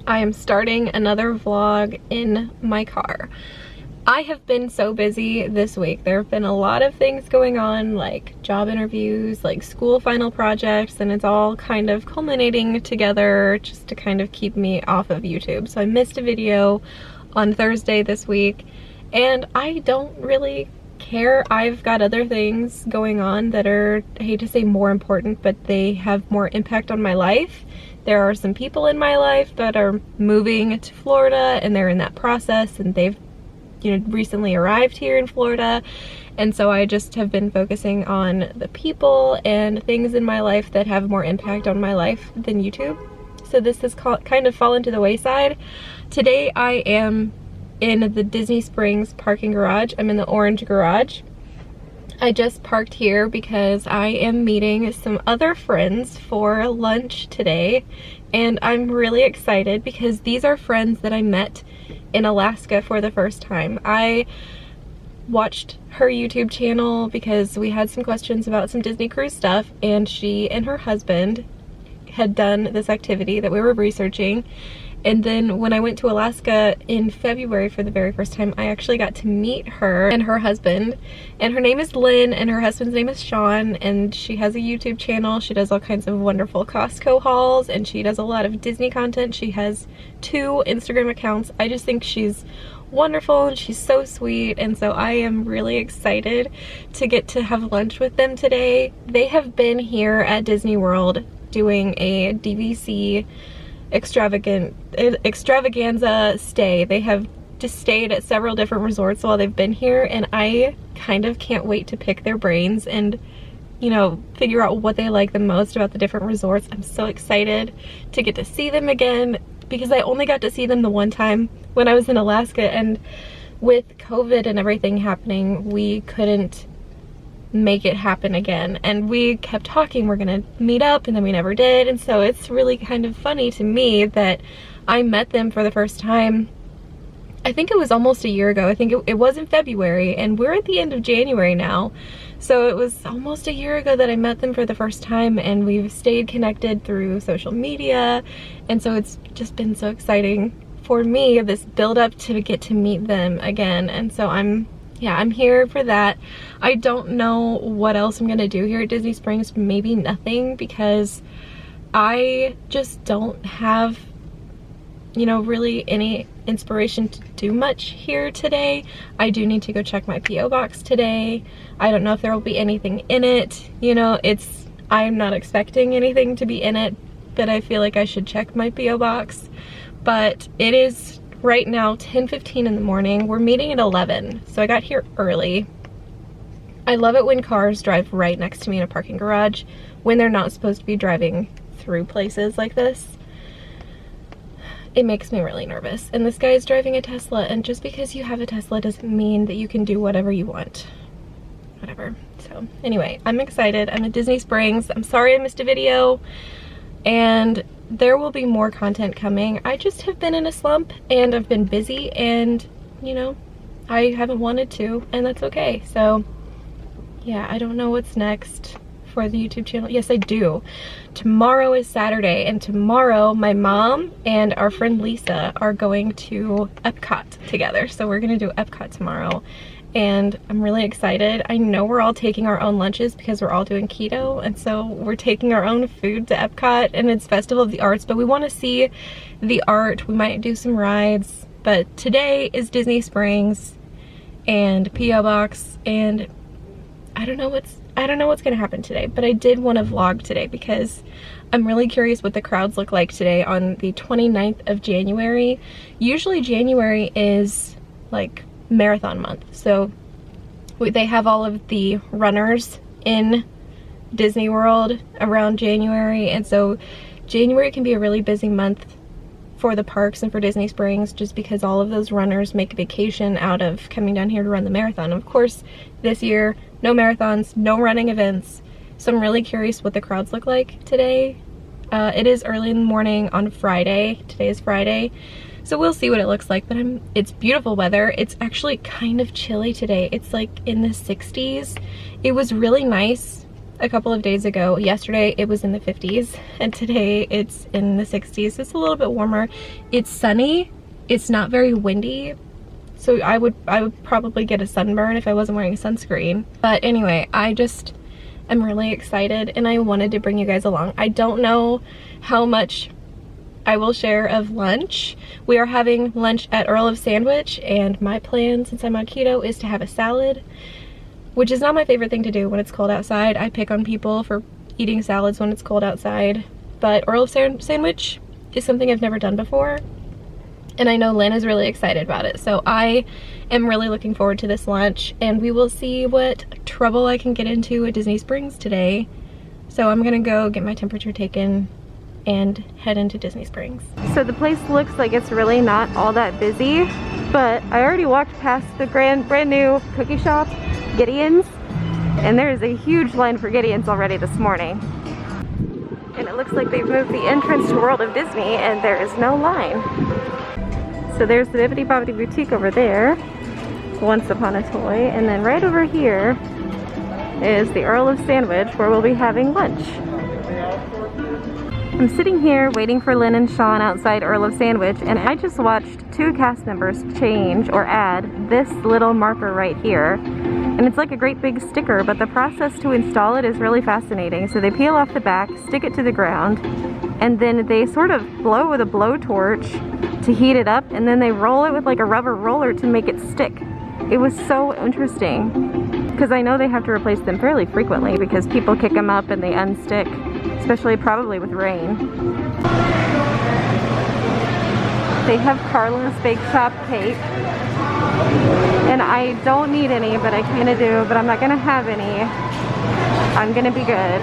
I am starting another vlog in my car. I have been so busy this week. There have been a lot of things going on, like job interviews, like school final projects, and it's all kind of culminating together just to kind of keep me off of YouTube. So I missed a video on Thursday this week, and I don't really care. I've got other things going on that are, I hate to say more important, but they have more impact on my life. There are some people in my life that are moving to Florida, and they're in that process, and they've recently arrived here in Florida, and so I just have been focusing on the people and things in my life that have more impact on my life than YouTube. So this has kind of fallen to the wayside. Today I am in the Disney Springs parking garage. I'm in the orange garage. I just parked here because I am meeting some other friends for lunch today, and I'm really excited because these are friends that I met in Alaska for the first time. I watched her YouTube channel because we had some questions about some Disney cruise stuff, and she and her husband had done this activity that we were researching. And then when I went to Alaska in February for the very first time, I actually got to meet her and her husband. And her name is Lynn and her husband's name is Sean, and she has a YouTube channel. She does all kinds of wonderful Costco hauls, and she does a lot of Disney content. She has 2 Instagram accounts. I just think she's wonderful and she's so sweet, and so I am really excited to get to have lunch with them today. They have been here at Disney World doing a DVC extravaganza stay. They have just stayed at several different resorts while they've been here, and I kind of can't wait to pick their brains and figure out what they like the most about the different resorts. I'm so excited to get to see them again because I only got to see them the one time when I was in Alaska, and with COVID and everything happening, we couldn't make it happen again, and we kept talking we're gonna meet up, and then we never did. And so it's really kind of funny to me that I met them for the first time, I think it was almost a year ago. I think it was in February, and we're at the end of January now, so it was almost a year ago that I met them for the first time, and we've stayed connected through social media. And so it's just been so exciting for me, this build up to get to meet them again. And so I'm here for that. I don't know what else I'm gonna do here at Disney Springs. Maybe nothing, because I just don't have, really any inspiration to do much here today. I do need to go check my P.O. box today. I don't know if there will be anything in it. I'm not expecting anything to be in it, but I feel like I should check my P.O. box. But it is right now 10:15 in the morning. We're meeting at 11, so I got here early. I love it when cars drive right next to me in a parking garage when they're not supposed to be driving through places like this. It makes me really nervous. And this guy is driving a Tesla, and just because you have a Tesla doesn't mean that you can do whatever you want. Whatever. So anyway, I'm excited. I'm at Disney Springs. I'm sorry I missed a video, and there will be more content coming. I just have been in a slump, and I've been busy, and I haven't wanted to, and that's okay. So yeah, I don't know what's next for the YouTube channel. Yes, I do. Tomorrow is Saturday, and tomorrow my mom and our friend Lisa are going to Epcot together. So we're gonna do Epcot tomorrow, and I'm really excited. I know we're all taking our own lunches because we're all doing keto, and so we're taking our own food to Epcot, and it's Festival of the Arts, but we want to see the art. We might do some rides, but today is Disney Springs and P.O. box, and I don't know what's gonna happen today, but I did want to vlog today because I'm really curious what the crowds look like today on the 29th of January. Usually January is like marathon month, so they have all of the runners in Disney World around January, and so January can be a really busy month for the parks and for Disney Springs, just because all of those runners make a vacation out of coming down here to run the marathon. Of course, this year, no marathons, no running events, so I'm really curious what the crowds look like today. It is early in the morning on Friday. Today is Friday, so we'll see what it looks like, but it's beautiful weather. It's actually kind of chilly today. It's like in the 60s. It was really nice a couple of days ago. Yesterday it was in the 50s and today it's in the 60s. It's a little bit warmer. It's sunny. It's not very windy. So I would probably get a sunburn if I wasn't wearing sunscreen. But anyway, I just am really excited and I wanted to bring you guys along. I don't know how much I will share of lunch. We are having lunch at Earl of Sandwich, and my plan since I'm on keto is to have a salad, which is not my favorite thing to do when it's cold outside. I pick on people for eating salads when it's cold outside, but Earl of Sandwich is something I've never done before, and I know Lynn is really excited about it. So I am really looking forward to this lunch, and we will see what trouble I can get into at Disney Springs today. So I'm gonna go get my temperature taken and head into Disney Springs. So the place looks like it's really not all that busy, but I already walked past the brand new cookie shop, Gideon's, and there is a huge line for Gideon's already this morning. And it looks like they've moved the entrance to World of Disney and there is no line. So there's the Bibbidi Bobbidi Boutique over there, Once Upon a Toy, and then right over here is the Earl of Sandwich where we'll be having lunch. I'm sitting here waiting for Lynn and Sean outside Earl of Sandwich, and I just watched 2 cast members change or add this little marker right here. And it's like a great big sticker, but the process to install it is really fascinating. So they peel off the back, stick it to the ground, and then they sort of blow with a blowtorch to heat it up, and then they roll it with like a rubber roller to make it stick. It was so interesting, because I know they have to replace them fairly frequently because people kick them up and they unstick, especially probably with rain. They have Carla's Bake Shop cake, and I don't need any, but I kind of do, but I'm not gonna have any. I'm gonna be good.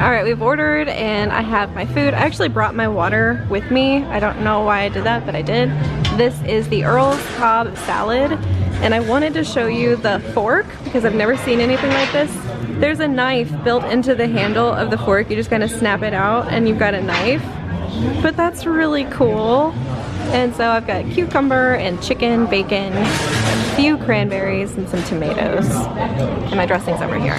All right, we've ordered and I have my food. I actually brought my water with me. I don't know why I did that, but I did. This is the Earl's Cobb salad, and I wanted to show you the fork because I've never seen anything like this. There's a knife built into the handle of the fork. You just kind of snap it out and you've got a knife. But that's really cool. And so I've got cucumber and chicken, bacon, a few cranberries, and some tomatoes. And my dressing's over here.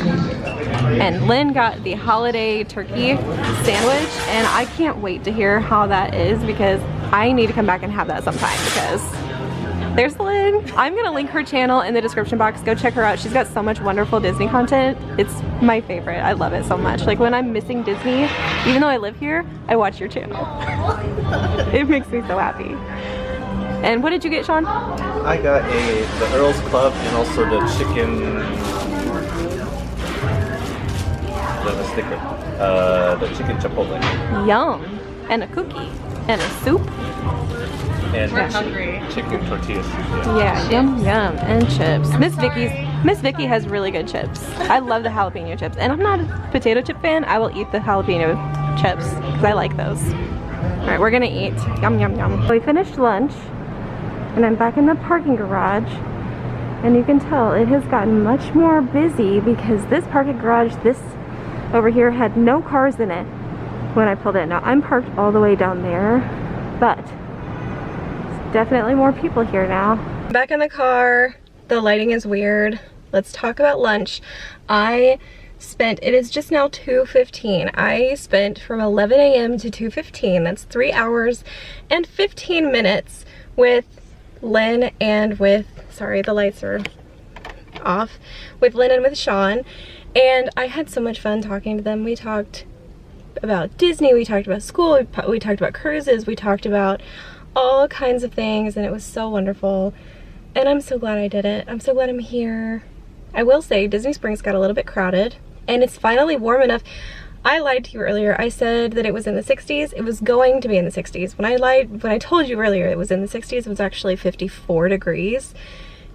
And Lynn got the holiday turkey sandwich, and I can't wait to hear how that is because I need to come back and have that sometime because there's Lynn. I'm gonna link her channel in the description box. Go check her out. She's got so much wonderful Disney content. It's my favorite. I love it so much. Like when I'm missing Disney, even though I live here, I watch your channel. It makes me so happy. And what did you get, Sean? I got the Earl's Club and also the chicken, the sticker, the chicken chipotle. Yum. And a cookie. And a soup. And chicken tortillas. Yeah, yum yum. And chips. Miss Vicky has really good chips. I love the jalapeno chips. And I'm not a potato chip fan. I will eat the jalapeno chips because I like those. Alright, we're gonna eat. Yum yum yum. We finished lunch and I'm back in the parking garage, and you can tell it has gotten much more busy because this parking garage, this over here, had no cars in it when I pulled in. Now I'm parked all the way down there, but definitely more people here now. Back in the car. The lighting is weird. Let's talk about lunch. It is just now 2:15. I spent from 11 a.m. to 2:15. That's 3 hours and 15 minutes with Lynn and with, sorry, the lights are off, with Lynn and with Sean. And I had so much fun talking to them. We talked about Disney, we talked about school, we talked about cruises, we talked about all kinds of things, and it was so wonderful. And I'm so glad I did it. I'm so glad I'm here. I will say Disney Springs got a little bit crowded, and it's finally warm enough. I lied to you earlier. I said that it was in the 60s. It was going to be in the 60s. When I told you earlier it was in the 60s, it was actually 54 degrees.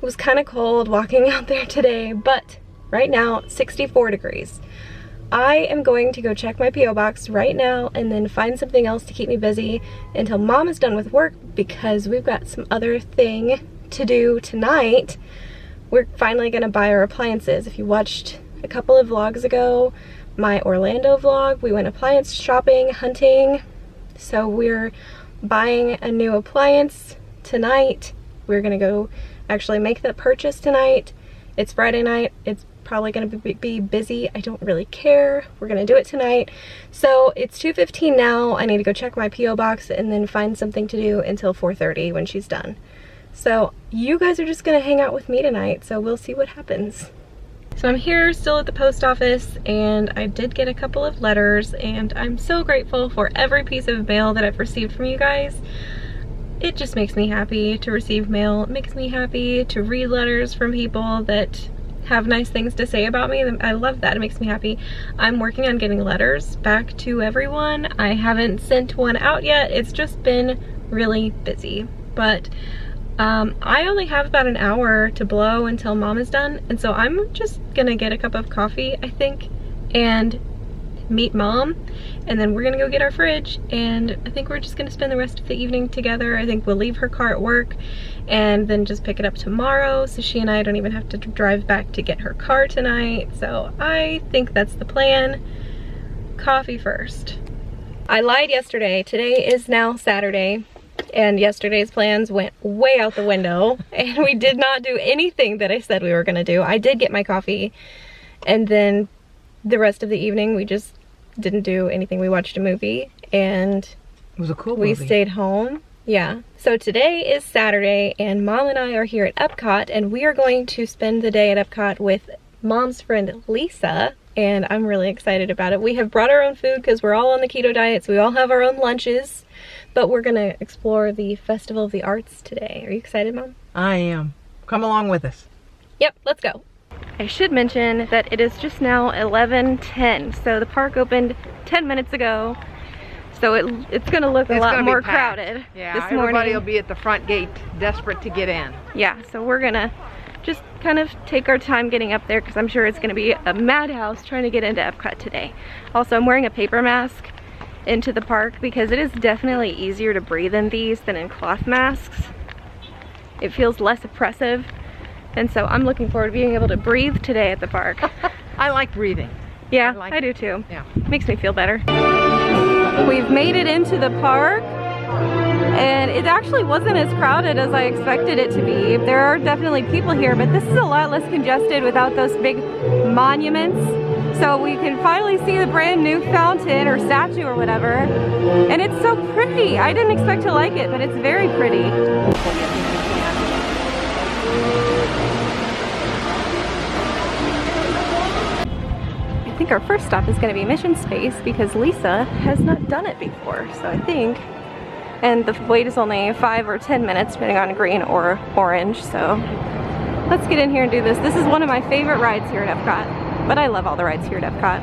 It was kind of cold walking out there today, but right now, 64 degrees. I am going to go check my P.O. box right now and then find something else to keep me busy until Mom is done with work, because we've got some other thing to do tonight. We're finally gonna buy our appliances. If you watched a couple of vlogs ago, my Orlando vlog, we went appliance shopping, hunting. So we're buying a new appliance tonight. We're gonna go actually make the purchase tonight. It's Friday night. It's probably gonna be busy. I don't really care. We're gonna do it tonight. So it's 2:15 now. I need to go check my P.O. box and then find something to do until 4:30 when she's done. So you guys are just gonna hang out with me tonight, so we'll see what happens. So I'm here still at the post office, and I did get a couple of letters, and I'm so grateful for every piece of mail that I've received from you guys. It just makes me happy to receive mail. It makes me happy to read letters from people that have nice things to say about me. I love that. It makes me happy. I'm working on getting letters back to everyone. I haven't sent one out yet. It's just been really busy. But I only have about an hour to blow until Mom is done, and so I'm just gonna get a cup of coffee, I think, and meet Mom, and then we're gonna go get our fridge, and I think we're just gonna spend the rest of the evening together. I think we'll leave her car at work and then just pick it up tomorrow, so she and I don't even have to drive back to get her car tonight. So I think that's the plan. Coffee first. I lied yesterday. Today is now Saturday. And yesterday's plans went way out the window, and we did not do anything that I said we were gonna do. I did get my coffee, and then the rest of the evening we just didn't do anything. We watched a movie, and it was a cool movie. We stayed home. Yeah. So today is Saturday, and Mom and I are here at Epcot, and we are going to spend the day at Epcot with Mom's friend Lisa, and I'm really excited about it. We have brought our own food because we're all on the keto diet, so we all have our own lunches. But we're gonna explore the Festival of the Arts today. Are you excited, Mom? I am. Come along with us. Yep, let's go. I should mention that it is just now 11:10, so the park opened 10 minutes ago. So it's gonna look a lot more crowded yeah, this morning. Everybody will be at the front gate, desperate to get in. Yeah, so we're gonna just kind of take our time getting up there because I'm sure it's gonna be a madhouse trying to get into Epcot today. Also, I'm wearing a paper mask into the park because it is definitely easier to breathe in these than in cloth masks. It feels less oppressive, and so I'm looking forward to being able to breathe today at the park. I like breathing. Yeah, I do too. Yeah. Makes me feel better. We've made it into the park, and it actually wasn't as crowded as I expected it to be. There are definitely people here, but this is a lot less congested without those big monuments. So we can finally see the brand new fountain or statue or whatever. And it's so pretty. I didn't expect to like it, but it's very pretty. I think our first stop is going to be Mission Space because Lisa has not done it before. So I think, and the wait is only 5 or 10 minutes depending on green or orange. So let's get in here and do this. This is one of my favorite rides here at Epcot. But I love all the rides here at Epcot.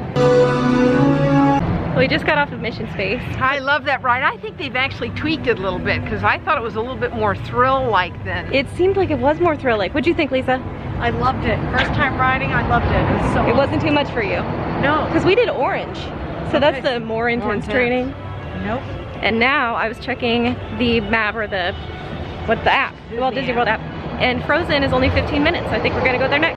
We just got off of Mission Space. I love that ride. I think they've actually tweaked it a little bit because I thought it was a little bit more thrill-like than. It seemed like it was more thrill-like. What'd you think, Lisa? I loved it. First time riding, I loved it. It was so It wasn't too much for you? No. Because we did orange. So that's the more intense training. Nope. And now I was checking the map or the app, the Walt Disney World app. And Frozen is only 15 minutes. So I think we're gonna go there next.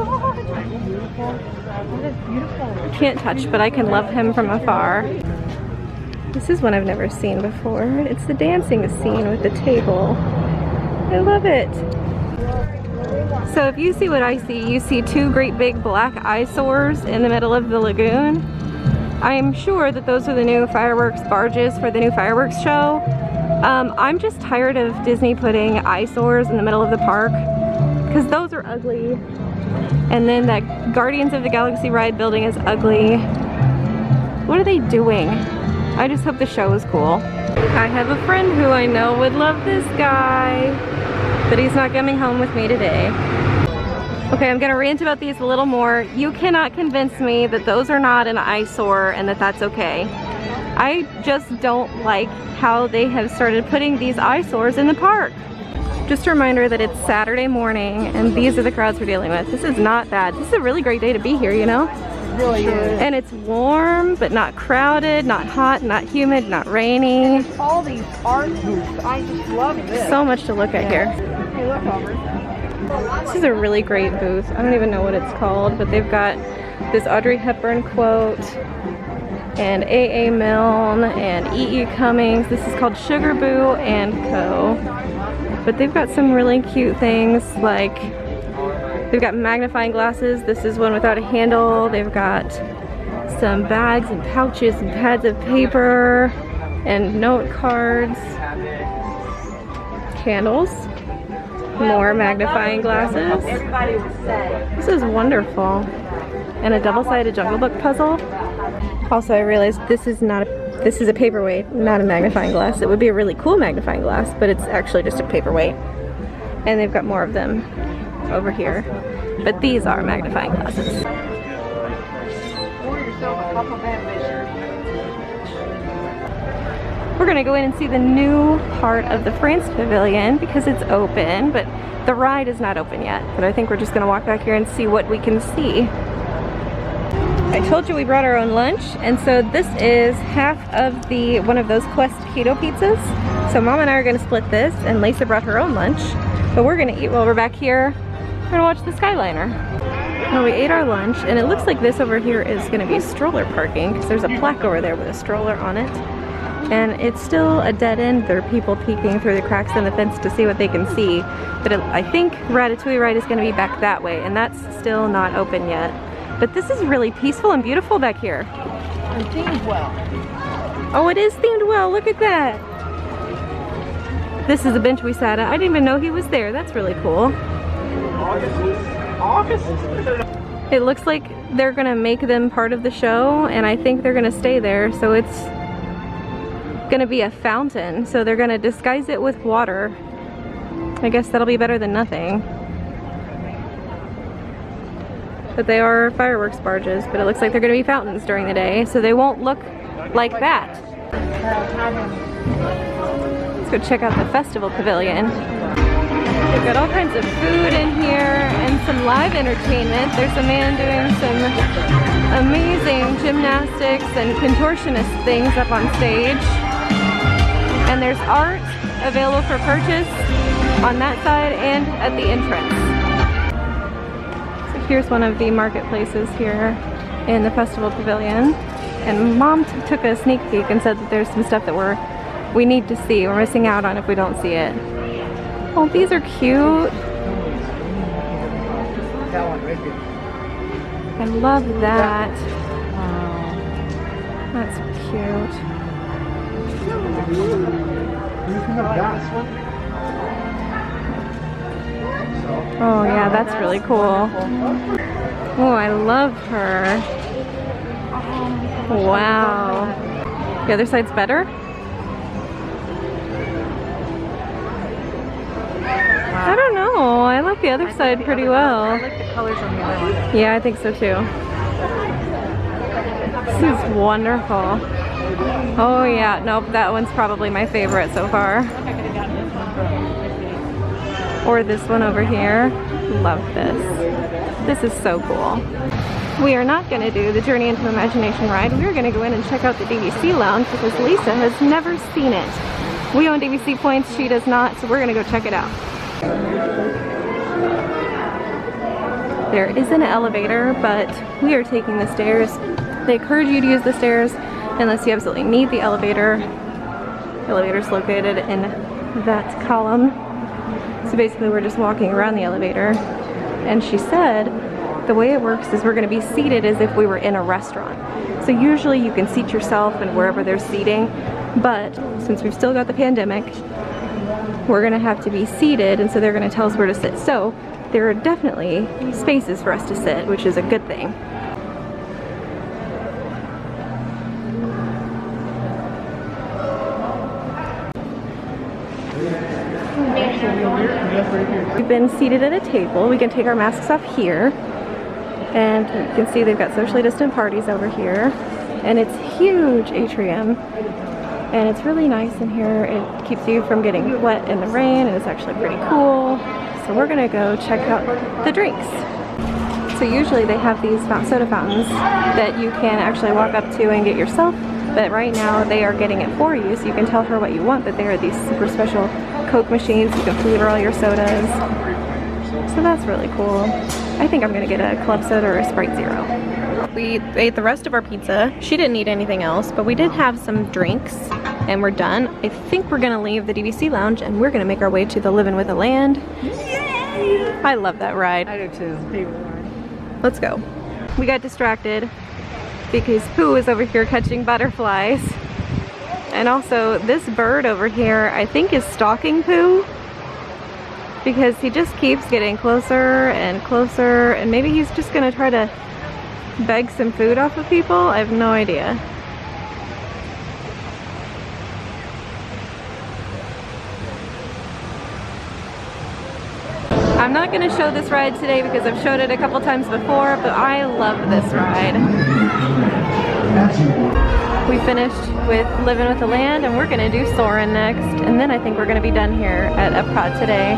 That is beautiful. I can't touch, but I can love him from afar. This is one I've never seen before. It's the dancing scene with the table. I love it. So if you see what I see, you see two great big black eyesores in the middle of the lagoon. I am sure that those are the new fireworks barges for the new fireworks show. I'm just tired of Disney putting eyesores in the middle of the park because those are ugly. And then that Guardians of the Galaxy ride building is ugly. What are they doing? I just hope the show is cool. I have a friend who I know would love this guy, but he's not coming home with me today. Okay, I'm gonna rant about these a little more. You cannot convince me that those are not an eyesore and that that's okay. I just don't like how they have started putting these eyesores in the park. Just a reminder that it's Saturday morning and these are the crowds we're dealing with. This is not bad. This is a really great day to be here, you know? It really is. And it's warm, but not crowded, not hot, not humid, not rainy. All these art booths, I just love this. So much to look at here. Hey, look, Auburn. This is a really great booth. I don't even know what it's called, but they've got this Audrey Hepburn quote and A.A. Milne and E.E. Cummings. This is called Sugar Boo and Co. But they've got some really cute things like They've got magnifying glasses. This is one without a handle. They've got some bags and pouches and pads of paper and note cards. Candles. More magnifying glasses. This is wonderful. And a double-sided Jungle Book puzzle. Also, I realized this is a paperweight, not a magnifying glass. It would be a really cool magnifying glass, but it's actually just a paperweight. And they've got more of them over here. But these are magnifying glasses. We're gonna go in and see the new part of the France Pavilion because it's open, but the ride is not open yet. But I think we're just gonna walk back here and see what we can see. I told you we brought our own lunch, and so this is half of one of those Quest keto pizzas. So Mom and I are gonna split this, and Lisa brought her own lunch, but we're gonna eat while we're back here. We're gonna watch the Skyliner. Well, we ate our lunch, and it looks like this over here is gonna be stroller parking, because there's a plaque over there with a stroller on it. And it's still a dead end. There are people peeking through the cracks in the fence to see what they can see. But I think Ratatouille ride is gonna be back that way, and that's still not open yet. But this is really peaceful and beautiful back here. And themed well. Oh, it is themed well, look at that. This is a bench we sat at. I didn't even know he was there. That's really cool. August? It looks like they're gonna make them part of the show, and I think they're gonna stay there. So it's gonna be a fountain. So they're gonna disguise it with water. I guess that'll be better than nothing. But they are fireworks barges, but it looks like they're gonna be fountains during the day, so they won't look like that. Let's go check out the festival pavilion. They've got all kinds of food in here and some live entertainment. There's a man doing some amazing gymnastics and contortionist things up on stage. And there's art available for purchase on that side and at the entrance. So here's one of the marketplaces here in the festival pavilion. And Mom took a sneak peek and said that there's some stuff that we need to see. We're missing out on if we don't see it. Oh, these are cute. I love that. That's cute. Oh yeah, that's really cool. Oh, I love her. Wow. The other side's better? I don't know. I like the other side pretty well. I like the colors on the other one. Yeah, I think so too. This is wonderful. Oh yeah, nope, that one's probably my favorite so far. Or this one over here. Love this. This is so cool. We are not going to do the Journey into Imagination ride. We're going to go in and check out the DVC lounge because Lisa has never seen it. We own DVC points, she does not, so we're going to go check it out. There is an elevator, but we are taking the stairs. They encourage you to use the stairs unless you absolutely need the elevator. The elevator is located in that column. So basically we're just walking around the elevator. And she said the way it works is we're going to be seated as if we were in a restaurant. So usually you can seat yourself and wherever there's seating, but since we've still got the pandemic, we're going to have to be seated, and so they're going to tell us where to sit. So there are definitely spaces for us to sit, which is a good thing. We've been seated at a table. We can take our masks off here, and you can see they've got socially distant parties over here, and it's huge atrium, and it's really nice in here. It keeps you from getting wet in the rain, and it's actually pretty cool. So we're gonna go check out the drinks. So usually they have these soda fountains that you can actually walk up to and get yourself, but right now they are getting it for you, so you can tell her what you want, but they are these super special Coke machines. You can flavor all your sodas. So that's really cool. I think I'm gonna get a club soda or a Sprite Zero. We ate the rest of our pizza. She didn't eat anything else, but we did have some drinks and we're done. I think we're gonna leave the DVC lounge and we're gonna make our way to the Livin' with a Land. I love that ride. I do too. Favorite ride. Let's go. We got distracted because Pooh is over here catching butterflies. And also this bird over here I think is stalking Pooh because he just keeps getting closer and closer, and maybe he's just gonna try to beg some food off of people. I have no idea. I'm not going to show this ride today because I've showed it a couple times before, but I love this ride. We finished with Living with the Land and we're going to do Soarin' next, and then I think we're going to be done here at Epcot today.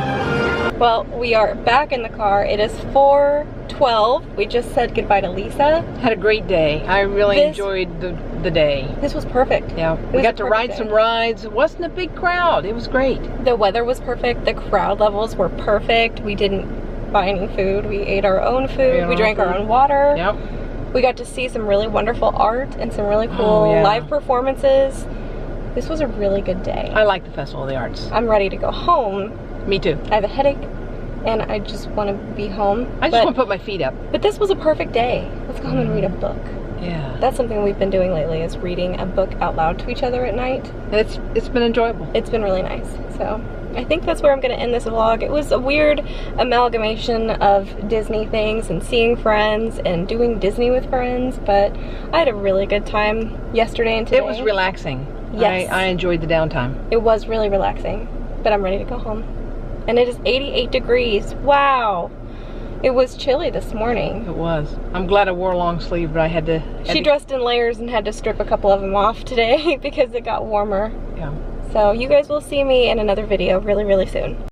Well, we are back in the car. It is 4:12. We just said goodbye to Lisa. Had a great day. I really enjoyed the day. This was perfect. Yeah, we got to ride some rides. It wasn't a big crowd. It was great. The weather was perfect. The crowd levels were perfect. We didn't buy any food. We ate our own food. We drank our own water. Yep. We got to see some really wonderful art and some really cool live performances. This was a really good day. I like the Festival of the Arts. I'm ready to go home. Me too. I have a headache and I just want to be home. I just want to put my feet up. But this was a perfect day. Let's go home and read a book. Yeah. That's something we've been doing lately, is reading a book out loud to each other at night. And it's been enjoyable. It's been really nice. So I think that's where I'm going to end this vlog. It was a weird amalgamation of Disney things and seeing friends and doing Disney with friends, but I had a really good time yesterday and today. It was relaxing. Yes. I enjoyed the downtime. It was really relaxing, but I'm ready to go home. And it is 88 degrees. Wow. It was chilly this morning. It was. I'm glad I wore a long sleeve, but I had to... She dressed in layers and had to strip a couple of them off today because it got warmer. Yeah. So you guys will see me in another video really, really soon.